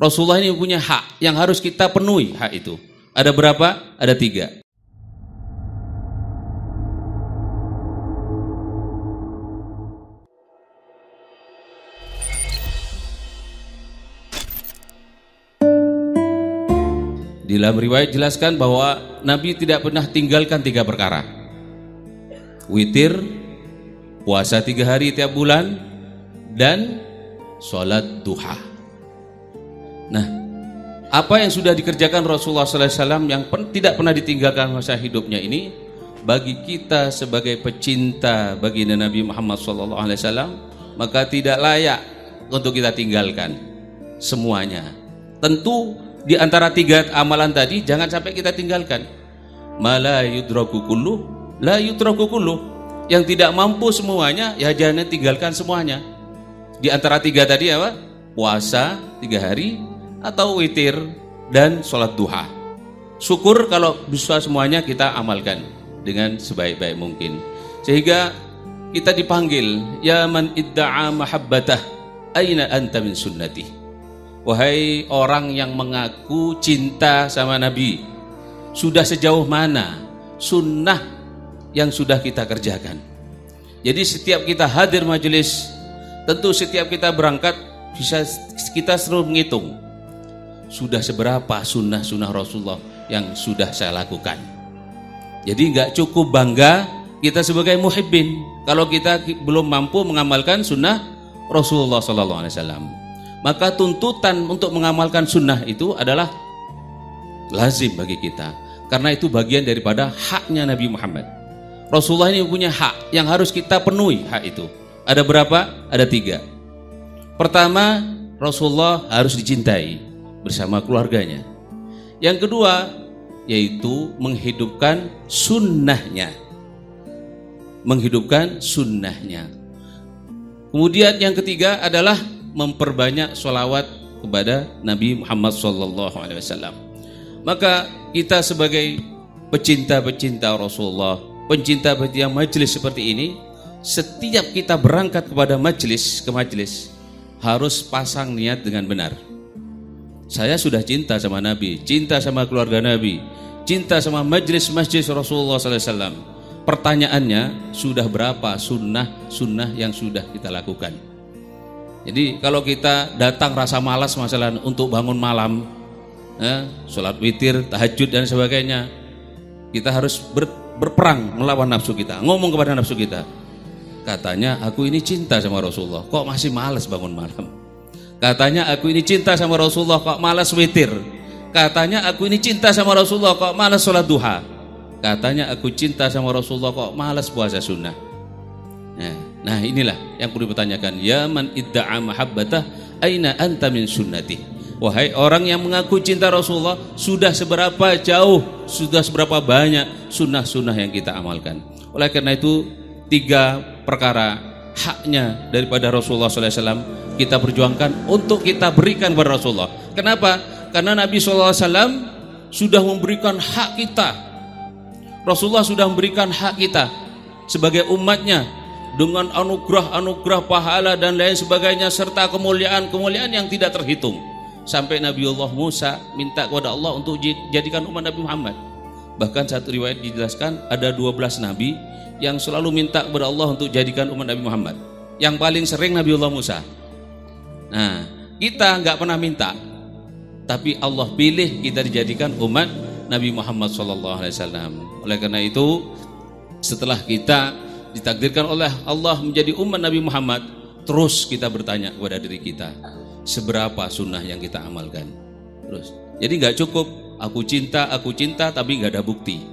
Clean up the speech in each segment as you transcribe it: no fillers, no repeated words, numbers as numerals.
Rasulullah ini punya hak yang harus kita penuhi. Hak itu ada berapa? Ada 3. Di dalam riwayat jelaskan bahwa Nabi tidak pernah tinggalkan 3 perkara. Witir, puasa 3 hari tiap bulan, dan sholat duha. Nah, apa yang sudah dikerjakan Rasulullah SAW yang tidak pernah ditinggalkan masa hidupnya ini, bagi kita sebagai pecinta baginda Nabi Muhammad SAW, maka tidak layak untuk kita tinggalkan semuanya. Tentu di antara 3 amalan tadi jangan sampai kita tinggalkan. Mala yudraku kulluh, la yudraku kulluh. Yang tidak mampu semuanya, ya jangan tinggalkan semuanya. Di antara 3 tadi apa? Puasa 3 hari, atau witir, dan sholat duha. Syukur kalau bisa semuanya kita amalkan dengan sebaik-baik mungkin. Sehingga kita dipanggil, ya man idda'a mahabbatah, aina anta min sunnati. Wahai orang yang mengaku cinta sama Nabi, sudah sejauh mana sunnah yang sudah kita kerjakan? Jadi setiap kita hadir majelis, tentu setiap kita berangkat bisa kita selalu menghitung sudah seberapa sunnah-sunnah Rasulullah yang sudah saya lakukan. Jadi nggak cukup bangga kita sebagai muhibbin kalau kita belum mampu mengamalkan sunnah Rasulullah SAW. Maka tuntutan untuk mengamalkan sunnah itu adalah lazim bagi kita, karena itu bagian daripada haknya Nabi Muhammad. Rasulullah ini punya hak yang harus kita penuhi. Hak itu ada berapa? Ada 3. Pertama, Rasulullah harus dicintai bersama keluarganya. Yang kedua, yaitu menghidupkan sunnahnya. Menghidupkan sunnahnya. Kemudian yang ketiga adalah memperbanyak sholawat kepada Nabi Muhammad SAW. Maka kita sebagai pecinta-pecinta Rasulullah, pencinta-pencinta majelis seperti ini, setiap kita berangkat kepada majelis, ke majelis, harus pasang niat dengan benar. Saya sudah cinta sama Nabi, cinta sama keluarga Nabi, cinta sama majelis-majelis Rasulullah SAW. Pertanyaannya, sudah berapa sunnah yang sudah kita lakukan? Jadi kalau kita datang rasa malas masalah untuk bangun malam, sholat witir, tahajud dan sebagainya, kita harus berperang melawan nafsu kita, ngomong kepada nafsu kita. Katanya aku ini cinta sama Rasulullah, kok masih malas bangun malam? Katanya aku ini cinta sama Rasulullah, kok malas witir? Katanya aku ini cinta sama Rasulullah, kok malas sholat duha? Katanya aku cinta sama Rasulullah, kok malas puasa sunnah? Nah inilah yang perlu dipertanyakan. Ya man idda'a mahabbatah, aina anta min sunnati. Wahai orang yang mengaku cinta Rasulullah, sudah seberapa jauh, sudah seberapa banyak sunnah-sunnah yang kita amalkan. Oleh karena itu 3 perkara haknya daripada Rasulullah SAW kita perjuangkan untuk kita berikan kepada Rasulullah. Kenapa? Karena Nabi SAW sudah memberikan hak kita. Rasulullah sudah memberikan hak kita sebagai umatnya dengan anugerah-anugerah pahala dan lain sebagainya, serta kemuliaan-kemuliaan yang tidak terhitung. Sampai Nabiullah Musa minta kepada Allah untuk jadikan umat Nabi Muhammad. Bahkan satu riwayat dijelaskan ada 12 nabi yang selalu minta kepada Allah untuk jadikan umat Nabi Muhammad. Yang paling sering Nabiullah Musa. Nah, kita nggak pernah minta, tapi Allah pilih kita dijadikan umat Nabi Muhammad SAW. Oleh karena itu, setelah kita ditakdirkan oleh Allah menjadi umat Nabi Muhammad, terus kita bertanya kepada diri kita, seberapa sunnah yang kita amalkan. Terus, jadi nggak cukup aku cinta, tapi nggak ada bukti.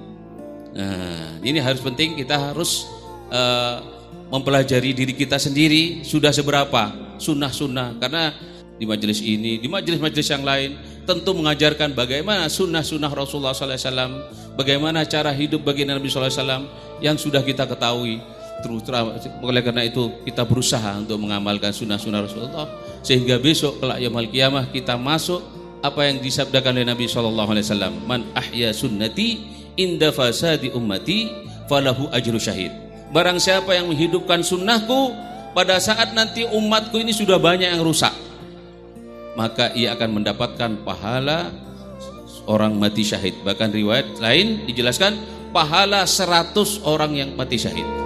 Nah, ini harus penting, kita harus mempelajari diri kita sendiri, sudah seberapa sunnah-sunnah. Karena di majelis ini, di majelis-majelis yang lain, tentu mengajarkan bagaimana sunnah-sunnah Rasulullah SAW, bagaimana cara hidup baginda Nabi SAW yang sudah kita ketahui. Oleh karena itu kita berusaha untuk mengamalkan sunnah-sunnah Rasulullah, sehingga besok kelak yaumul qiyamah kita masuk apa yang disabdakan oleh Nabi SAW, man ahya sunnati inda fasadi ummati falahu ajru syahid. Barang siapa yang menghidupkan sunnahku pada saat nanti umatku ini sudah banyak yang rusak, maka ia akan mendapatkan pahala orang mati syahid. Bahkan riwayat lain dijelaskan pahala 100 orang yang mati syahid.